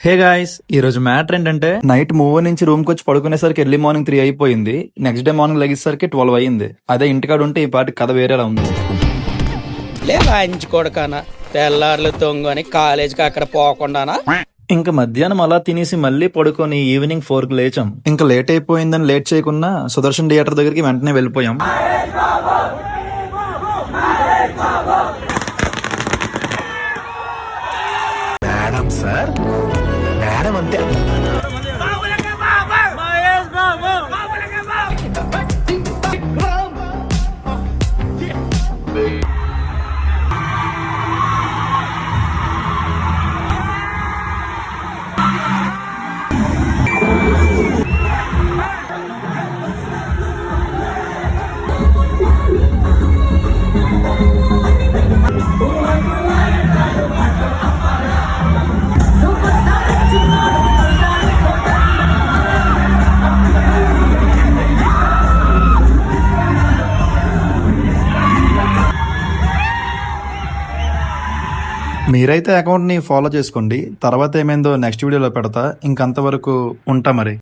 Hey guys, ఈ రోజు matter ఏంటంటే నైట్ మూవ్ నుంచి రూమ్ కి వచ్చి పడుకునేసరికి ఎర్లీ మార్నింగ్ 3 అయిపోయింది. నెక్స్ట్ డే మార్నింగ్ లెగేసరికి 12 అయింది. అదే ఇంటికాడ ఉంటే ఈ పాటి కథ వేరేలా ఉంది. లేవాయించుకోడకానా తెల్లార్లు తొంగని కాలేజీకి అక్కడ పోకుండానా. ఇంకా మధ్యాహ్నం అలా తినేసి మళ్ళీ పడుకొని ఈవినింగ్ 4 కి లేచాం. ఇంకా లేట్ అయిపోయిందని లేట్ చేయకుండా సుదర్శన్ థియేటర్ దగ్గరికి వెంటనే వెళ్ళిపోయాం. మేడం సార్, మేడం అంతే. మీరైతే అకౌంట్ ని ఫాలో చేసుకోండి. తర్వాత ఏమైందో నెక్స్ట్ వీడియోలో పెడతా. ఇంకంతవరకు ఉంటా మరి.